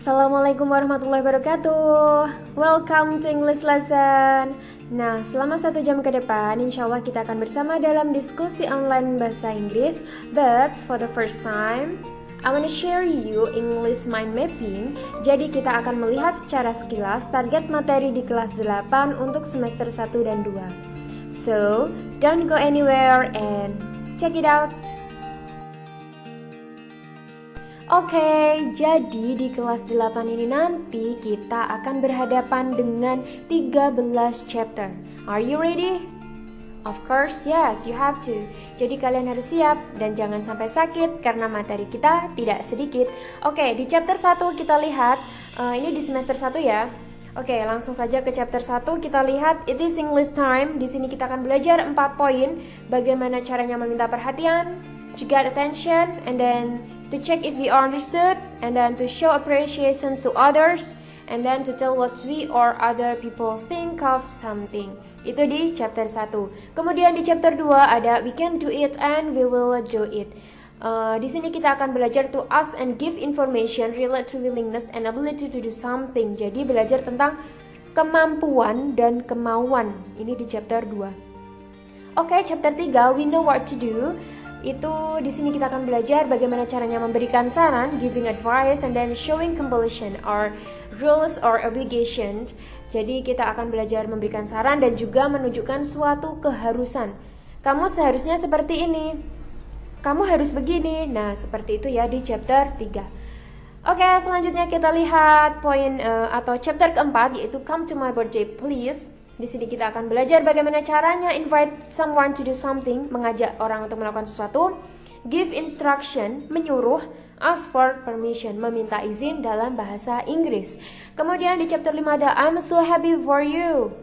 Assalamualaikum warahmatullahi wabarakatuh. Welcome to English lesson. Nah, selama 1 jam ke depan, insya Allah kita akan bersama dalam diskusi online bahasa Inggris. But for the first time, I want to share you English mind mapping. Jadi kita akan melihat secara sekilas target materi di kelas 8 untuk semester 1 dan 2. So, don't go anywhere and check it out. Oke, jadi di kelas 8 ini nanti kita akan berhadapan dengan 13 chapter. Are you ready? Of course, yes, you have to. Jadi kalian harus siap dan jangan sampai sakit karena materi kita tidak sedikit. Oke, di chapter 1 kita lihat, ini di semester 1 ya. Oke, langsung saja ke chapter 1 kita lihat It is English time. Di sini kita akan belajar 4 poin. Bagaimana caranya meminta perhatian, to get attention, and then to check if we are understood, and then to show appreciation to others, and then to tell what we or other people think of something. Itu di chapter 1. Kemudian di chapter 2 ada we can do it and we will do it. Di sini kita akan belajar to ask and give information related to willingness and ability to do something. Jadi belajar tentang kemampuan dan kemauan. Ini di chapter 2. Oke, chapter 3 we know what to do. Itu di sini kita akan belajar bagaimana caranya memberikan saran, giving advice, and then showing compulsion or rules or obligation. Jadi kita akan belajar memberikan saran dan juga menunjukkan suatu keharusan. Kamu seharusnya seperti ini. Kamu harus begini. Nah, seperti itu ya di chapter 3. Oke, selanjutnya kita lihat poin atau chapter keempat, yaitu come to my birthday please. Di sini kita akan belajar bagaimana caranya invite someone to do something, mengajak orang untuk melakukan sesuatu, give instruction, menyuruh, ask for permission, meminta izin dalam bahasa Inggris. Kemudian di chapter 5 ada I'm so happy for you.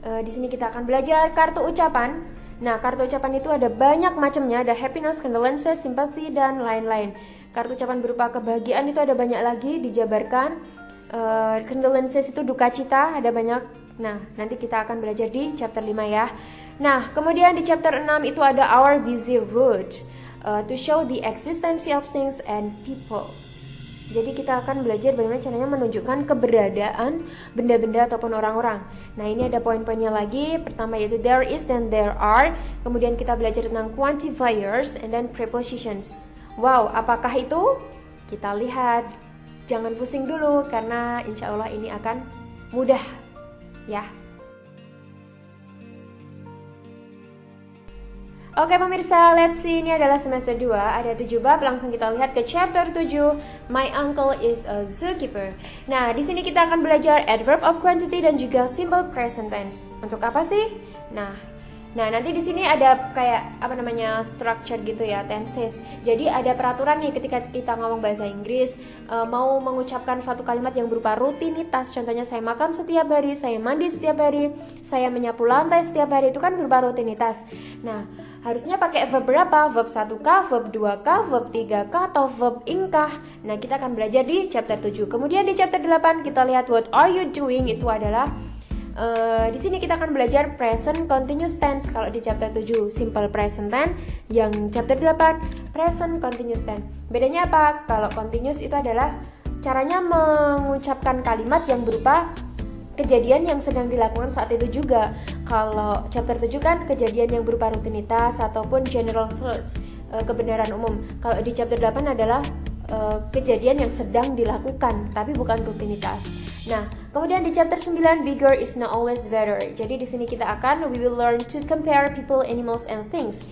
Di sini kita akan belajar kartu ucapan. Nah, kartu ucapan itu ada banyak macamnya, ada happiness, condolences, sympathy, dan lain-lain. Kartu ucapan berupa kebahagiaan itu ada banyak lagi dijabarkan. Condolences itu duka cita, ada banyak. Nah, nanti kita akan belajar di chapter 5 ya. Nah, kemudian di chapter 6 itu ada our busy road, to show the existence of things and people. Jadi kita akan belajar bagaimana caranya menunjukkan keberadaan benda-benda ataupun orang-orang. Nah, ini ada poin-poinnya lagi. Pertama yaitu there is dan there are. Kemudian kita belajar tentang quantifiers and then prepositions. Wow, apakah itu? Kita lihat. Jangan pusing dulu karena insya Allah ini akan mudah ya. Oke pemirsa, let's see, ini adalah semester 2, ada 7 bab, langsung kita lihat ke chapter 7, My uncle is a zookeeper. Nah, di sini kita akan belajar adverb of quantity dan juga simple present tense. Untuk apa sih? Nah, nanti di sini ada kayak structure gitu ya, tenses. Jadi ada peraturan nih ketika kita ngomong bahasa Inggris, mau mengucapkan suatu kalimat yang berupa rutinitas. Contohnya saya makan setiap hari, saya mandi setiap hari, saya menyapu lantai setiap hari, itu kan berupa rutinitas. Nah, harusnya pakai verb berapa? Verb 1K, verb 2K, verb 3K, atau verb ingkah. Nah, kita akan belajar di chapter 7. Kemudian di chapter 8 kita lihat what are you doing, itu adalah di sini kita akan belajar present continuous tense. Kalau di chapter 7 simple present tense, yang chapter 8 present continuous tense. Bedanya apa? Kalau continuous itu adalah caranya mengucapkan kalimat yang berupa kejadian yang sedang dilakukan saat itu juga. Kalau chapter 7 kan kejadian yang berupa rutinitas ataupun general truths, kebenaran umum. Kalau di chapter 8 adalah kejadian yang sedang dilakukan tapi bukan rutinitas. Nah, kemudian di chapter 9 bigger is not always better. Jadi di sini kita akan we will learn to compare people, animals and things.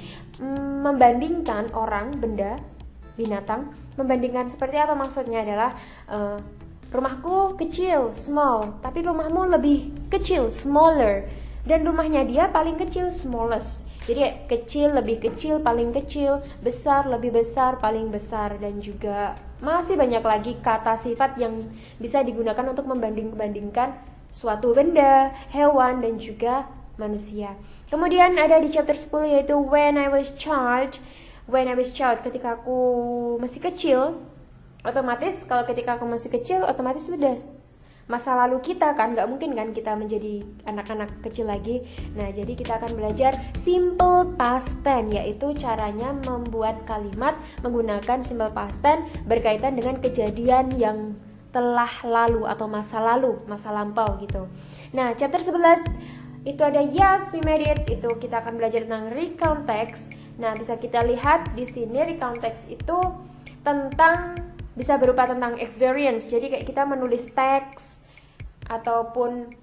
Membandingkan orang, benda, binatang. Membandingkan seperti apa maksudnya adalah rumahku kecil, small, tapi rumahmu lebih kecil, smaller. Dan rumahnya dia paling kecil, smallest. Jadi kecil, lebih kecil, paling kecil, besar, lebih besar, paling besar, dan juga masih banyak lagi kata sifat yang bisa digunakan untuk membanding-bandingkan suatu benda, hewan, dan juga manusia. Kemudian ada di chapter 10 yaitu when I was child. When I was child, ketika aku masih kecil, otomatis kalau ketika aku masih kecil, otomatis sudah masa lalu kita kan, nggak mungkin kan kita menjadi anak-anak kecil lagi. Nah, jadi kita akan belajar simple past tense, yaitu caranya membuat kalimat menggunakan simple past tense berkaitan dengan kejadian yang telah lalu atau masa lalu, masa lampau gitu. Nah, chapter 11 itu ada yes, we made it. Itu kita akan belajar tentang recount text. Nah, bisa kita lihat di sini recount text itu tentang bisa berupa tentang experience. Jadi kayak kita menulis teks ataupun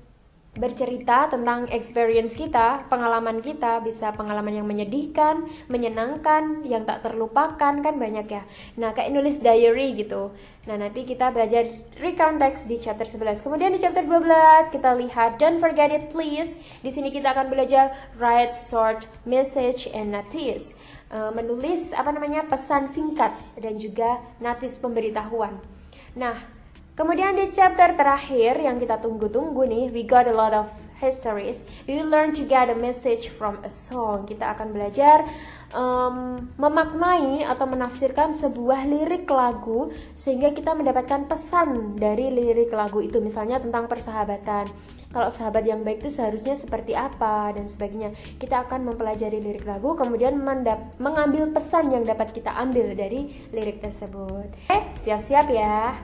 bercerita tentang experience kita, pengalaman kita, bisa pengalaman yang menyedihkan, menyenangkan, yang tak terlupakan, kan banyak ya. Nah, kayak nulis diary gitu. Nah, nanti kita belajar recount text di chapter 11. Kemudian di chapter 12 kita lihat don't forget it please. Di sini kita akan belajar write short message and notice. Menulis pesan singkat dan juga notice pemberitahuan. Nah, kemudian di chapter terakhir yang kita tunggu-tunggu nih, we got a lot of histories. We will learn to get a message from a song. Kita akan belajar memaknai atau menafsirkan sebuah lirik lagu sehingga kita mendapatkan pesan dari lirik lagu itu. Misalnya tentang persahabatan. Kalau sahabat yang baik itu seharusnya seperti apa dan sebagainya. Kita akan mempelajari lirik lagu, kemudian mengambil pesan yang dapat kita ambil dari lirik tersebut. Oke, siap-siap ya.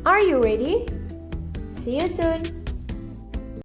Are you ready? See you soon!